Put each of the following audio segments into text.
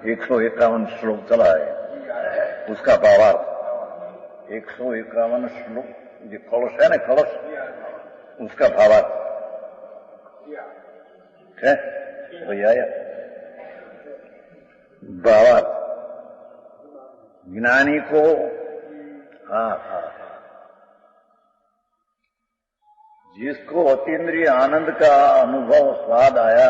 151 श्लोक चला है, उसका भावार्थ 151 श्लोक, जो कलश है ना, कलश, उसका भावार्थ है भैया। भावार्थ ज्ञानी को, हाँ, जिसको अतीन्द्रिय आनंद का अनुभव, स्वाद आया,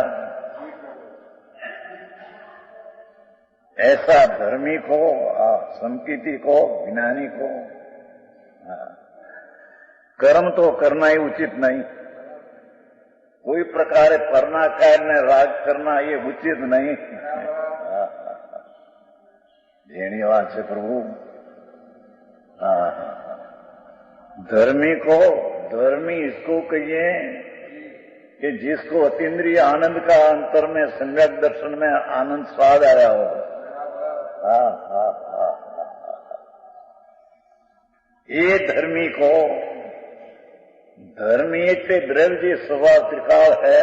ऐसा धर्मी को, संकीर्ति को, ज्ञानी को, कर्म तो करना ही उचित नहीं। कोई प्रकार परना कार्य राग करना ये उचित नहीं। જેની વાત છે પ્રભુ। धर्मी को, धर्मी इसको कहिए कि जिसको अतीन्द्रिय आनंद का अंतर में, सम्यक दर्शन में आनंद स्वाद आया हो। ये धर्मी को, धर्मी इतने द्रव्य स्वभाव त्रिकाल है,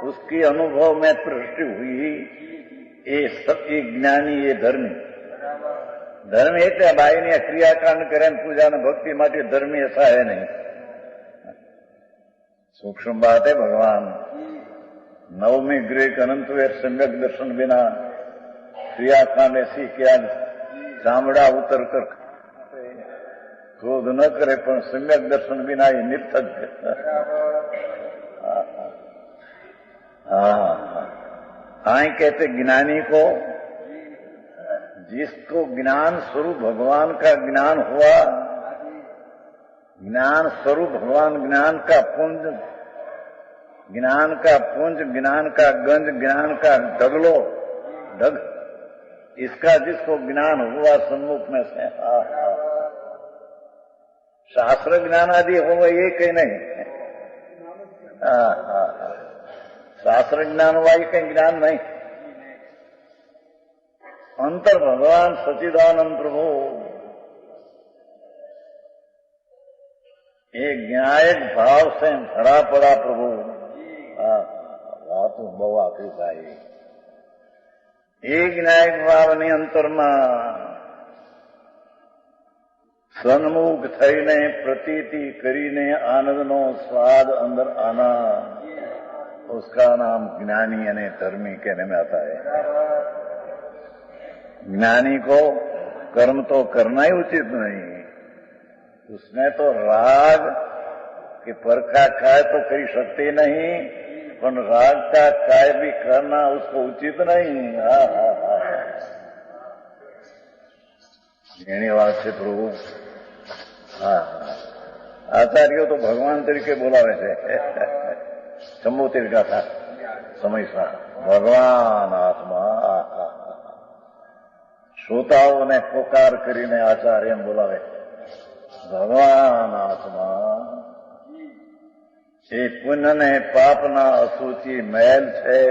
उसकी अनुभव में प्रवृत्ति हुई, ये सब एक ज्ञानी, ये धर्मी। धर्म એટલે બાઈની ક્રિયાકાંડ કરે પૂજા ને ભક્તિ માટે ધર્મી ऐसा है नहीं। सूक्ष्म बात है। भगवान नवमी ग्रेक अनंत वेद सम्यक दर्शन बिना क्रियाकांड ऐसी क्या चामड़ा उतर कर क्रोध न करे, पर सम्यक दर्शन बिना ये निर्थक। हाँ, कहते ज्ञानी को, जिसको ज्ञान स्वरूप भगवान का ज्ञान हुआ, ज्ञान स्वरूप भगवान, ज्ञान का पुंज, ज्ञान का पुंज, ज्ञान का गंज, ज्ञान का डगलो, डग, इसका जिसको ज्ञान हुआ सम्मुख में से, शास्त्र ज्ञान आदि हो ये कहीं नहीं। शास्त्र ज्ञान हुआ ये कहीं ज्ञान नहीं। अंतर भगवान सच्चिदानंद प्रभु एक न्यायिक भाव से भरा पड़ा प्रभु। वात बहु आखिरी भाई एक न्यायिक भाव ने अंतर में सन्मुख थईने प्रतीति करीने आनंदनो स्वाद अंदर आना, उसका नाम ज्ञानी यानी धर्मी कहने में आता है। ज्ञानी को कर्म तो करना ही उचित नहीं, उसमें तो राग के परखा काय तो कर सकते नहीं, पर राग का काय भी करना उसको उचित नहीं। एनी बात से प्रभु आचार्यों तो भगवान तरीके बोलावे છે। ચંબોતેર ગાથા સમય सा भगवान आत्मा। श्रोताओं ने पुकार करीने आचार्य बोलावे भगवान आत्मा। ये पुण्य ने पाप ना असूची मैल है,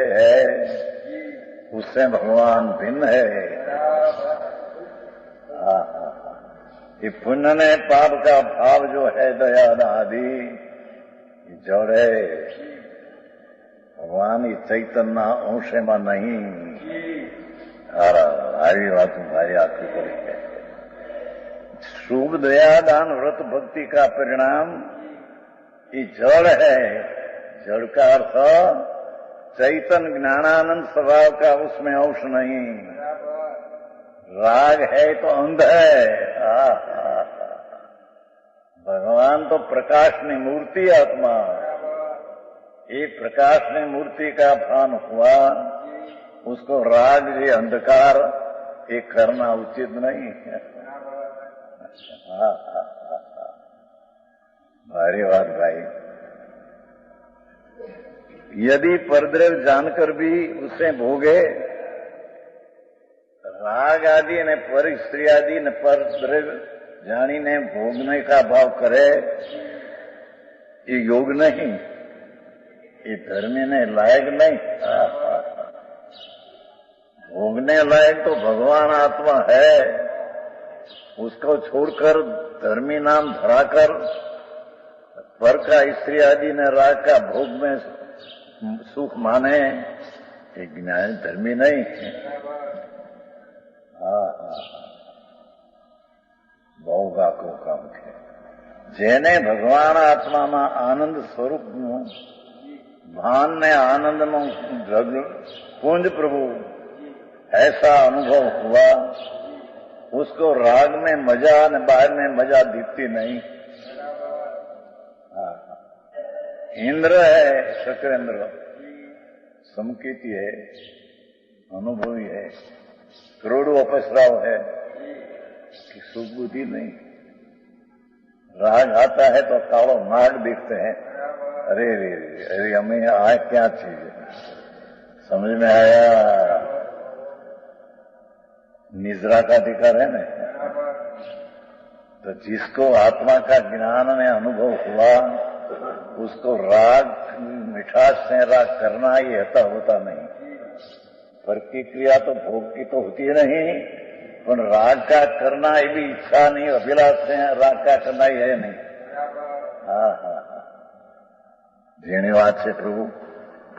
उससे भगवान भिन्न है। ये पुण्य ने पाप का भाव जो है दया आदि जड़ है, भगवान ये चैतन्य अंश में नहीं। हारी बात भाई आखिर करेंगे। शुभ दया दान व्रत भक्ति का परिणाम ये जड़ है। जड़ का अर्थ चैतन्य ज्ञानानंद स्वभाव का, उसमें अंश नहीं। राग है तो अंध है। भगवान तो प्रकाश ने मूर्ति आत्मा, ये प्रकाश ने मूर्ति का भान हुआ, उसको राग ये अंधकार ये करना उचित नहीं है। भारी बात भाई। यदि परद्रव्य जानकर भी उसे भोगे, राग आदि ने पर स्त्री आदि ने परद्रव्य जानी ने भोगने का भाव करे, ये योग नहीं, ये धर्मी ने लायक नहीं। भोगने लायक तो भगवान आत्मा है, उसको छोड़कर धर्मी नाम धराकर पर का स्त्री आदि ने राग का भोग में सुख माने, એ જ્ઞાની ધર્મી નહીં. હા હા, બહુ કાકું કામ છે. જેને ભગવાન આત્માના આનંદ સ્વરૂપનું भान ने आनंद में कुंज प्रभु ऐसा अनुभव हुआ, उसको राग में मजा ने बाहर में मजा दिखती नहीं. इंद्र है, शक्रेंद्र समकीति है, अनुभवी है, करोड़ों अपसराव है कि सुख बुद्धि नहीं. राग आता है तो कालो नाग दिखते हैं. अरे रे अरे हमें आए क्या चीज है, समझ में आया. निद्रा का अधिकार है ना. तो जिसको आत्मा का ज्ञान में अनुभव हुआ, उसको राग मिठास से राग करना ये होता नहीं. प्रतिक्रिया तो भोग की तो होती नहीं, पर राग का करना ये भी इच्छा नहीं, अभिलाष से राग का करना ही है नहीं. हाँ हाँ, जेनी बात से प्रभु.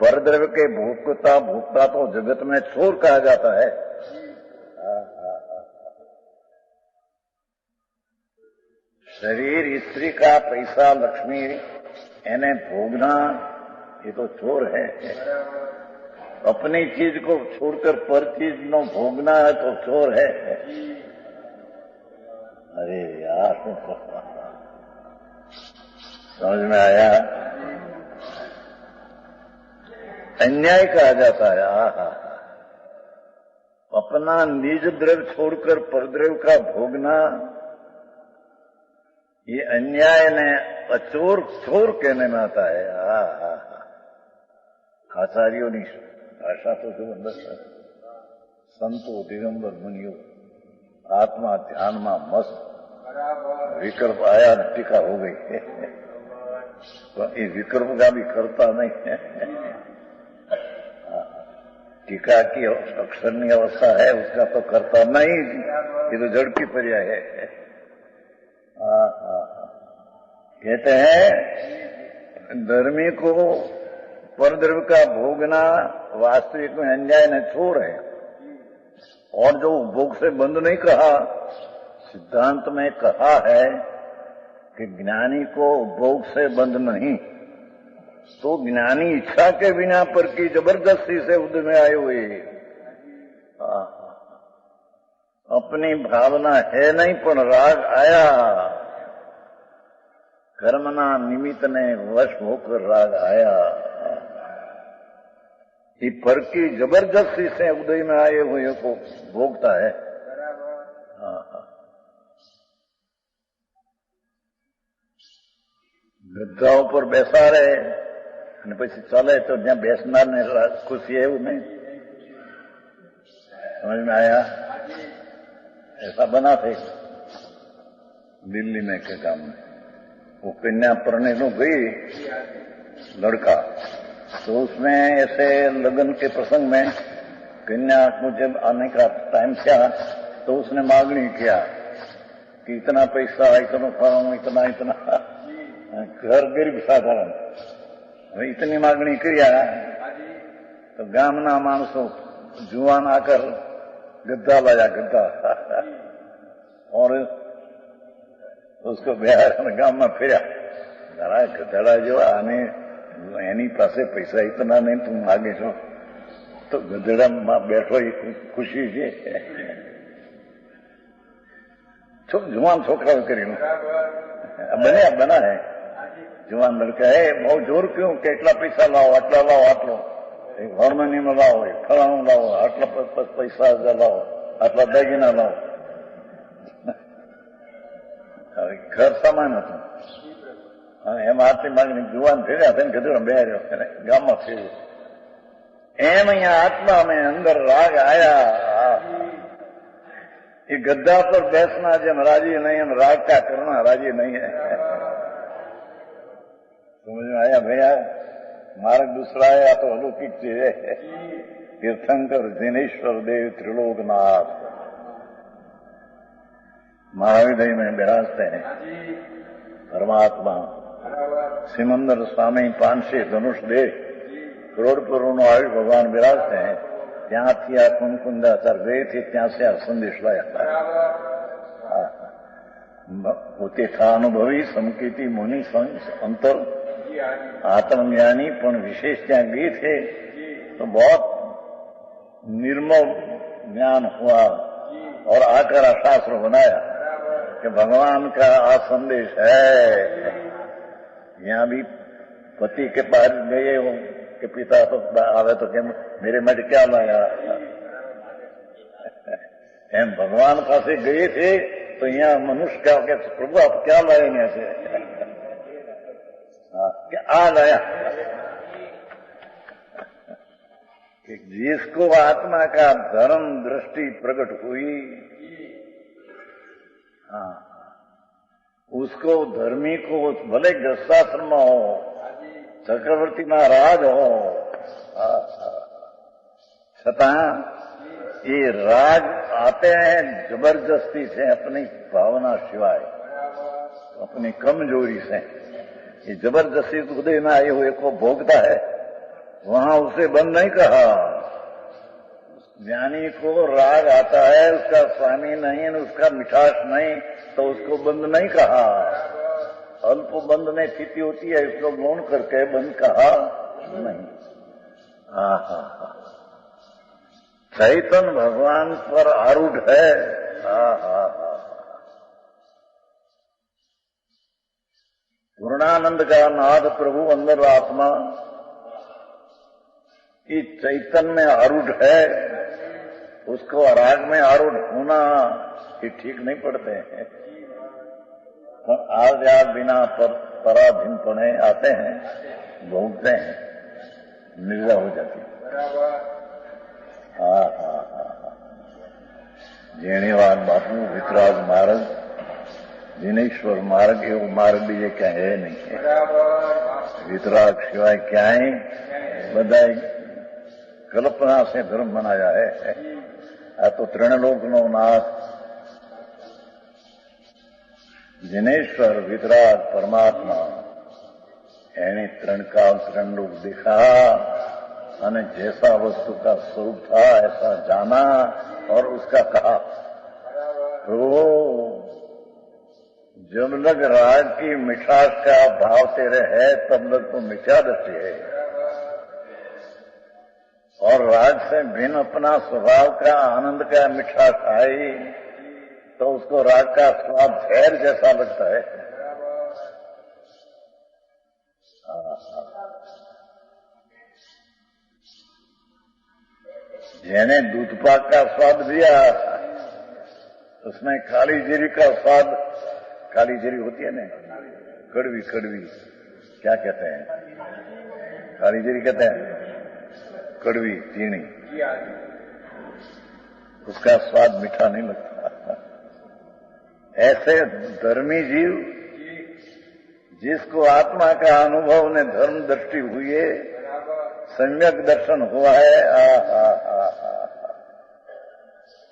परद्रव्य के भोगता तो जगत में चोर कहा जाता है. शरीर, स्त्री का पैसा, लक्ष्मी इन्हें भोगना ये तो चोर है. अपनी चीज को छोड़कर पर चीज नो भोगना है तो चोर है. अरे यार, समझ में आया. अन्याय कहा जाता है. अपना निज द्रव्य छोड़कर परद्रव्य का भोगना ये अन्याय ने अचोर चोर कहने में आता है. आचार्यों की भाषा तो सुंदर है. संतो दिगंबर मुनियो आत्मा ध्यान में मस्त. विकल्प आया न टीका हो गई है. तो ये विकल्प का भी करता नहीं है. टीका की अक्षरनी अवस्था है, उसका तो करता नहीं. ये तो जड़ की पर्याय है. कहते हैं धर्मी को परद्रव्य का भोगना वास्तविक में अन्याय न छोड़ है. और जो भोग से बंद नहीं कहा, सिद्धांत में कहा है कि ज्ञानी को भोग से बंद नहीं. तो ज्ञानी इच्छा के बिना पर की जबरदस्ती से उद में आए हुए. अपनी भावना है नहीं, पण राग आया. कर्मना निमित्त ने वश होकर राग आया. ये पर की जबरदस्ती से उदय में आए हुए को भोगता है. गद्दा पर बेसा रहे અને પછી ચાલે તો જ્યાં બેસનારને ખુશી એવું नहीं. समझ में आया. ऐसा बना थे दिल्ली में के काम में. वो कन्या परने को गई लड़का, तो उसमें ऐसे लगन के प्रसंग में कन्या को जब आने का टाइम था तो उसने मांगनी किया कि इतना पैसा, इतना फॉर्म, इतना इतना. घर गरीब साधारण इतनी मांगनी किया तो गामना मानसों जुआन आकर गद्दा लाया, गद्दा. और उसको बिहार गांव में फिर गधड़ा जो आने एनी पासे पैसा इतना नहीं, तुम मांगे छो. तो गधड़ा में बैठो खुशी है. जुआन छोकरा करी बना है. जुआन लड़का है, बहुत जोर क्यों के એટલા પૈસા લાવો, આટલા લાવો, આટલો હાર્મોનિયમ લાવો, ફલાણું લાવો, આટલા પૈસા લાવો, આટલા દાગીના લાવો. ઘર સામાન હતું અને એમાં આટલી માગણી. જુવાન ફેર્યા થઈને ગધેડો બેહાર્યો ગામમાં ફેર્યું. એમ અહીંયા આત્મા में अंदर राग आया. ये गद्दा पर बैठना जब राजी नहीं, हम राग का करना राजी नहीं है. समझ में आया भैया. मार्ग दूसरा है, या तो अलौकिक चीज है. तीर्थंकर जिनेश्वर देव त्रिलोकनाथ महाविदय में विराजते हैं परमात्मा. सिमंदर स्वामी पांशे धनुष दे કરોડપુરોનો આયુષ ભગવાન બિરાજતે हैं ત્યાંથી આ કુંકુંદાચાર ગए थे ત્યાં से આ સંદેશ लाया था પોતે થા અનુભવી સમકીર્તિ મુનિ અંતર आत्मज्ञानी પણ विशेष ત્યાં गए थे तो बहुत निर्मल ज्ञान हुआ और आकर शास्त्र बनाया कि भगवान का आ संदेश है। यहाँ भी पति के पास गए हो कि पिता तो आवे तो क्या मेरे માટે क्या लाया एम भगवान पास गए थे तो यहाँ मनुष्य क्या हो गया प्रभु आप क्या लाए यहाँ से आ लाया कि जिसको आत्मा का धर्म दृष्टि प्रकट हुई उसको धर्मी को भले गस्साश्रम में हो चक्रवर्ती महाराज हो छता ये राग आते हैं जबरदस्ती से अपनी भावना सिवाय अपनी कमजोरी से ये जबरदस्ती हृदय में आए हुए को भोगता है वहां उसे बंद नहीं कहा। ज्ञानी को राग आता है उसका स्वामी नहीं उसका मिठास नहीं तो उसको बंद नहीं कहा। अल्प बंद में स्थिति होती है इसको गौण करके बंद कहा नहीं। चैतन्य भगवान पर आरूढ़ है। पूर्णानंद का नाद प्रभु अंदर आत्मा इस चैतन्य में आरूढ़ है उसको राग में आरूढ़ होना ये ठीक नहीं पड़ते हैं। आज या बिना पराधीन पड़े आते हैं भोगते हैं निर्जा हो जाती है। जेणीवाद बापू वितराग मार्ग जिनेश्वर मार्ग एवं मार्ग भी ये क्या है नहीं है। वितराग सिवाय क्या है बधाई कल्पना से धर्म बनाया है। आ तो त्रिणलोक नो नाथ जिनेश्वर वितराग परमात्मा एने त्रिणकाल त्रिणलोक दिखा અને जैसा वस्तु का स्वरूप था ऐसा जाना और उसका कहा तो जब लग राग की मिठास का भाव तेरे है तब लग तो मिठा दृष्टि है और राग से भिन्न अपना स्वभाव का आनंद का मिठास आई तो उसको राग का स्वाद जहर जैसा लगता है। जिन्हें दूध पाक का स्वाद दिया उसमें काली जीरी का स्वाद काली जीरी होती है ना कड़वी कड़वी क्या कहते हैं काली जीरी कहते हैं कड़वी चीनी उसका स्वाद मीठा नहीं लगता। ऐसे धर्मी जीव जिसको आत्मा का अनुभव ने धर्म दृष्टि हुई है सम्यक दर्शन हुआ है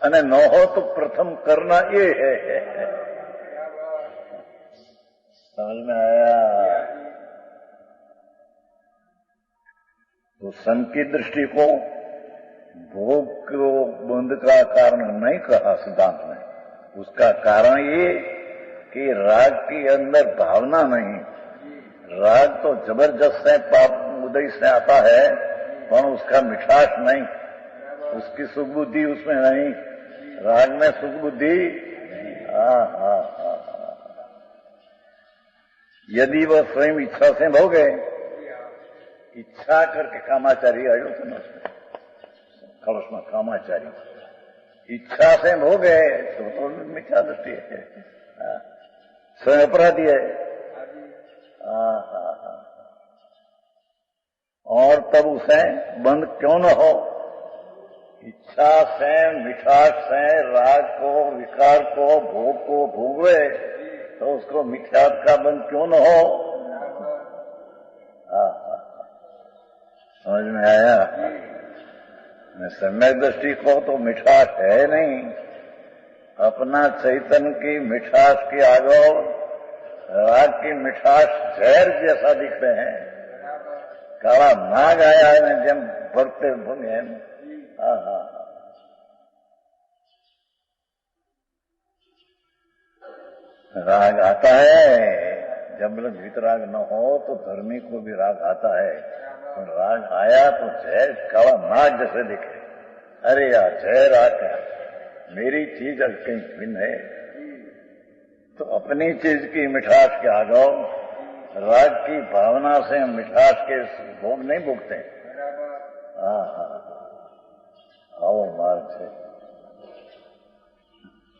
अने न हो तो प्रथम करना ये है। समझ में आया। तो सन की दृष्टि को भोग को बंध का कारण नहीं कहा सिद्धांत में। उसका कारण ये कि राग के अंदर भावना नहीं। राग तो जबरदस्त है पाप उदय से आता है पर उसका मिठास नहीं उसकी सुख बुद्धि उसमें नहीं। राग में सुख बुद्धि यदि वह स्वयं इच्छा से भोगे इच्छा करके कामाचारी आयो तो कलश में कामाचारी इच्छा से भोगे तो मिठा दृष्टि है स्वयं अपराधी है। और तब उसे बंद क्यों न हो। इच्छा से मिठास से राग को विकार को भोग को भोगवे तो उसको मिथ्यात्व का बंद क्यों न हो। समझ में आया। सम्यक दृष्टि को तो मिठास है नहीं। अपना चैतन्य की मिठास की आगो राग की मिठास जहर जैसा दिखते हैं काला नाग आया ने जेम भरते भंगे हा हा राग आता है। जब वीतराग न हो तो धर्मी को भी राग आता है, और राग आया तो जय काला नाग जैसे दिखे। अरे यार जय राग है, मेरी चीज अब कहीं भिन्न है, तो अपनी चीज की मिठास के आ जाओ। राग की भावना से हम मिठास के भोग नहीं भोगते। हाँ हाँ और मार्ग से